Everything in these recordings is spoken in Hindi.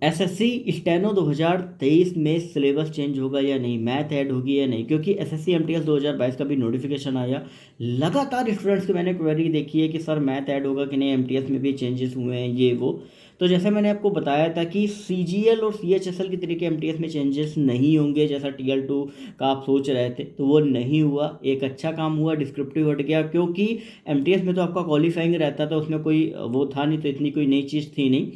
एसएससी स्टेनो 2023 में सिलेबस चेंज होगा या नहीं, मैथ ऐड होगी या नहीं, क्योंकि एसएससी एमटीएस 2022 का भी नोटिफिकेशन आया। लगातार स्टूडेंट्स की मैंने क्वेरी देखी है कि सर मैथ ऐड होगा कि नहीं, एमटीएस में भी चेंजेस हुए हैं ये वो। तो जैसे मैंने आपको बताया था कि सीजीएल और सीएचएसएल की तरीके एमटीएस में चेंजेस नहीं होंगे, जैसा टीएल 2 का आप सोच रहे थे, तो वो नहीं हुआ। एक अच्छा काम हुआ, डिस्क्रिप्टिव हट गया, क्योंकि एमटीएस में तो आपका क्वालिफाइंग रहता था, उसमें कोई वो था नहीं, तो इतनी कोई नई चीज़ थी नहीं।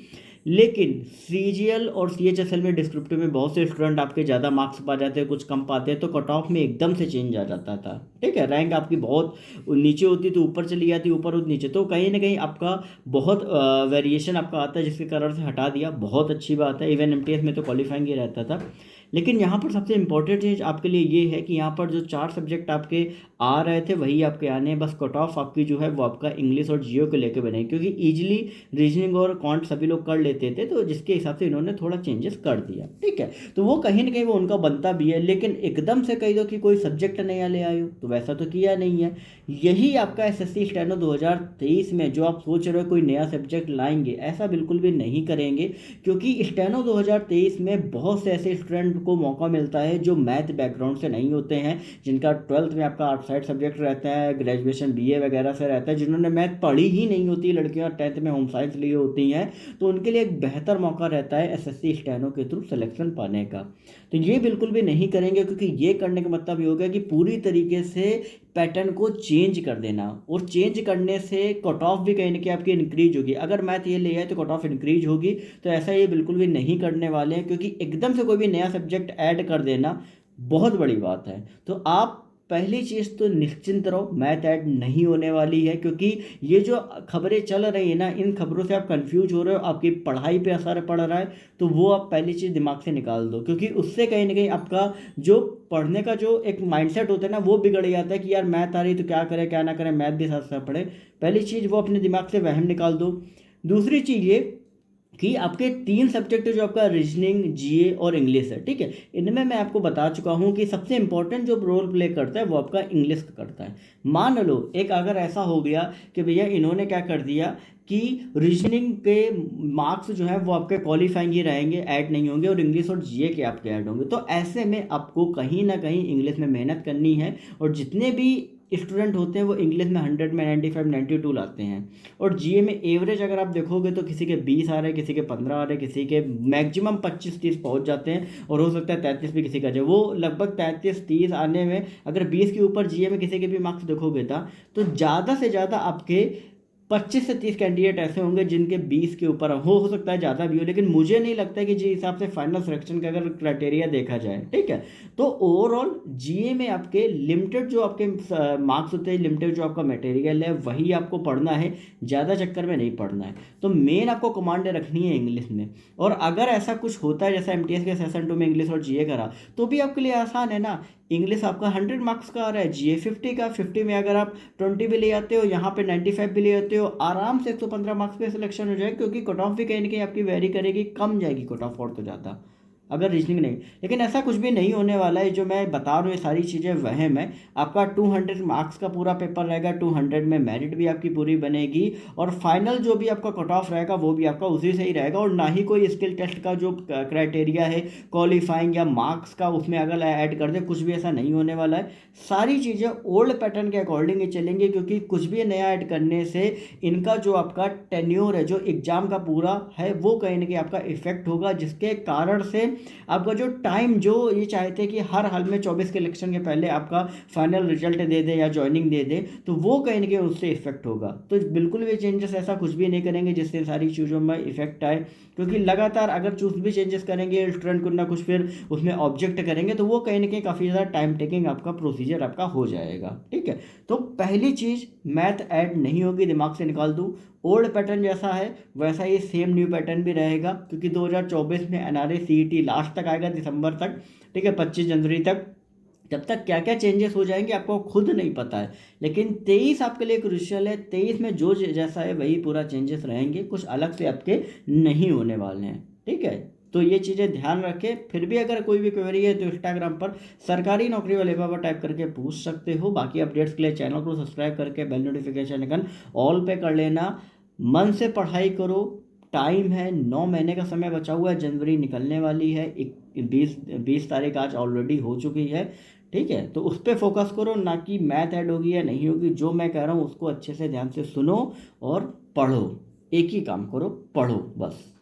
लेकिन सीजीएल और सीएचएसएल में डिस्क्रिप्टिव में बहुत से स्टूडेंट आपके ज़्यादा मार्क्स पा जाते हैं, कुछ कम पाते हैं, तो कट ऑफ में एकदम से चेंज आ जाता था। ठीक है, रैंक आपकी बहुत नीचे होती तो ऊपर चली जाती, ऊपर और नीचे, तो कहीं ना कहीं आपका बहुत वेरिएशन आपका आता है, जिसके कारण से हटा दिया। बहुत अच्छी बात है, इवन एमटीएस में तो क्वालिफाइंग ही रहता था। लेकिन यहाँ पर सबसे इंपॉर्टेंट चीज़ आपके लिए ये है कि यहाँ पर जो 4 सब्जेक्ट आपके आ रहे थे वही आपके आने हैं, बस कट ऑफ आपकी जो है वो आपका इंग्लिश और जियो को लेकर बनेगी, क्योंकि इजीली रीजनिंग और क्वांट सभी लोग कर लेते थे, तो जिसके हिसाब से इन्होंने थोड़ा चेंजेस कर दिया। ठीक है, तो वो कहीं ना कहीं वो उनका बनता भी है, लेकिन एकदम से कह दो कि कोई सब्जेक्ट नया ले आयो, तो वैसा तो किया नहीं है। यही आपका एसएससी स्टेनो 2023 में जो आप सोच रहे हो कोई नया सब्जेक्ट लाएंगे, ऐसा बिल्कुल भी नहीं करेंगे, क्योंकि स्टेनो 2023 में बहुत से ऐसे स्टूडेंट को मौका मिलता है जो मैथ बैकग्राउंड से नहीं होते हैं, जिनका 12th में आपका आर्टसाइड सब्जेक्ट रहता है, ग्रेजुएशन बीए वगैरह से रहता है, जिन्होंने मैथ पढ़ी ही नहीं होती, लड़कियां 10th में होम साइंस लिए होती हैं, तो उनके लिए एक बेहतर मौका रहता है एसएससी स्टेनो के थ्रू सिलेक्शन पाने का। तो ये बिल्कुल भी नहीं करेंगे, क्योंकि ये करने का मतलब ये होगा कि पूरी तरीके से पैटर्न को चेंज कर देना, और चेंज करने से कट ऑफ भी कहीं ना कहीं आपकी इंक्रीज होगी। अगर मैथ ये ले आए तो कट ऑफ इंक्रीज होगी, तो ऐसा ये बिल्कुल भी नहीं करने वाले हैं, क्योंकि एकदम से कोई भी नया सब्जेक्ट ऐड कर देना बहुत बड़ी बात है। तो आप पहली चीज़ तो निश्चिंत रहो, मैथ ऐड नहीं होने वाली है, क्योंकि ये जो खबरें चल रही है ना, इन खबरों से आप कंफ्यूज हो रहे हो, आपकी पढ़ाई पे असर पड़ रहा है, तो वो आप पहली चीज़ दिमाग से निकाल दो, क्योंकि उससे कहीं ना कहीं आपका जो पढ़ने का जो एक माइंडसेट होता है ना, वो बिगड़ जाता है कि यार मैथ आ रही तो क्या करें क्या ना करें, मैथ भी साथ साथ पढ़े। पहली चीज़ वो अपने दिमाग से वहम निकाल दो। दूसरी चीज़ ये कि आपके 3 सब्जेक्ट जो आपका रीजनिंग, जीए और इंग्लिश है, ठीक है, इनमें मैं आपको बता चुका हूँ कि सबसे इंपॉर्टेंट जो रोल प्ले करता है वो आपका इंग्लिश का करता है। मान लो एक अगर ऐसा हो गया कि भैया इन्होंने क्या कर दिया कि रीजनिंग के मार्क्स जो है वो आपके क्वालिफाइंग ही रहेंगे, ऐड नहीं होंगे, और इंग्लिश और जीए के आपके ऐड होंगे, तो ऐसे में आपको कहीं ना कहीं इंग्लिश में मेहनत करनी है। और जितने भी स्टूडेंट होते हैं वो इंग्लिश में 100 में 95 92 लाते हैं, और जीए में एवरेज अगर आप देखोगे तो किसी के 20 आ रहे हैं, किसी के 15 आ रहे हैं, किसी के मैक्सिमम 25 30 पहुंच जाते हैं, और हो सकता है 33 भी किसी का जाए। वो लगभग 33 30 आने में अगर 20 के ऊपर जीए में किसी के भी मार्क्स देखोगे था, तो ज़्यादा से ज़्यादा आपके 25 से 30 कैंडिडेट ऐसे होंगे जिनके 20 के ऊपर हो सकता है ज़्यादा भी हो, लेकिन मुझे नहीं लगता है कि जिस हिसाब से फाइनल सिलेक्शन का अगर क्राइटेरिया देखा जाए, ठीक है, तो ओवरऑल जीए में आपके लिमिटेड जो आपके मार्क्स होते हैं, लिमिटेड जो आपका मटेरियल है वही आपको पढ़ना है, ज़्यादा चक्कर में नहीं पढ़ना है। तो मेन आपको कमांड रखनी है इंग्लिश में, और अगर ऐसा कुछ होता है जैसा एमटीएस के सेशन 2 में इंग्लिश और जीए करा, तो भी आपके लिए आसान है ना। इंग्लिश आपका 100 मार्क्स का आ रहा है, जीए 50 का, 50 में अगर आप 20 भी ले आते हो, यहाँ पे 95 भी ले आते हो, आराम से 115 मार्क्स पे सिलेक्शन हो जाएगा, क्योंकि कट ऑफ भी कहीं ना कहीं आपकी वेरी करेगी, कम जाएगी कट ऑफ और तो ज़्यादा, अगर रीजनिंग नहीं। लेकिन ऐसा कुछ भी नहीं होने वाला है, जो मैं बता रहा हूँ ये सारी चीज़ें वहम है। आपका 200 मार्क्स का पूरा पेपर रहेगा, 200 में मेरिट भी आपकी पूरी बनेगी, और फाइनल जो भी आपका कट ऑफ रहेगा वो भी आपका उसी से ही रहेगा, और ना ही कोई स्किल टेस्ट का जो क्राइटेरिया है क्वालिफाइंग या मार्क्स का उसमें अगर ऐड कर दे, कुछ भी ऐसा नहीं होने वाला है। सारी चीज़ें ओल्ड पैटर्न के अकॉर्डिंग ही चलेंगी, क्योंकि कुछ भी नया ऐड करने से इनका जो आपका टेन्योर है, जो एग्जाम का पूरा है, वो कहीं ना कहीं आपका इफेक्ट होगा, जिसके कारण से आपका जो टाइम, जो ये चाहते हैं कि हर हाल में 24 के इलेक्शन के पहले आपका फाइनल रिजल्ट दे दे या ज्वाइनिंग दे दे, तो वो कहीं ना कहीं उससे इफेक्ट होगा। तो बिल्कुल भी चेंजेस ऐसा कुछ भी नहीं करेंगे जिससे सारी चीज़ों में इफेक्ट आए, क्योंकि लगातार अगर कुछ भी चेंजेस करेंगे स्टूडेंट को ना कुछ फिर उसमें ऑब्जेक्ट करेंगे, तो वो कहीं ना कहीं काफ़ी ज़्यादा टाइम टेकिंग आपका प्रोसीजर आपका हो जाएगा। ठीक है, तो पहली चीज़ मैथ ऐड नहीं होगी, दिमाग से निकाल दूँ। ओल्ड पैटर्न जैसा है वैसा ही सेम न्यू पैटर्न भी रहेगा, क्योंकि 2024 में एनआरए सीईटी लास्ट तक आएगा, दिसंबर तक, ठीक है, 25 जनवरी तक। जब तक क्या क्या चेंजेस हो जाएंगे आपको खुद नहीं पता है, लेकिन 23 आपके लिए क्रूशियल है। 23 में जो जैसा है वही पूरा चेंजेस रहेंगे, कुछ अलग से आपके नहीं होने वाले हैं। ठीक है, तो ये चीज़ें ध्यान रखें। फिर भी अगर कोई भी क्वेरी है तो इंस्टाग्राम पर सरकारी नौकरी वाले बाबा टाइप करके पूछ सकते हो। बाकी अपडेट्स के लिए चैनल को सब्सक्राइब करके बेल नोटिफिकेशन आइकन ऑल पे कर लेना। मन से पढ़ाई करो, टाइम है, 9 महीने का समय बचा हुआ है, जनवरी निकलने वाली है, 20 तारीख आज ऑलरेडी हो चुकी है। ठीक है, तो उस पर फोकस करो, ना कि मैथ ऐड होगी या नहीं होगी। जो मैं कह रहा हूँ उसको अच्छे से ध्यान से सुनो और पढ़ो। एक ही काम करो, पढ़ो बस।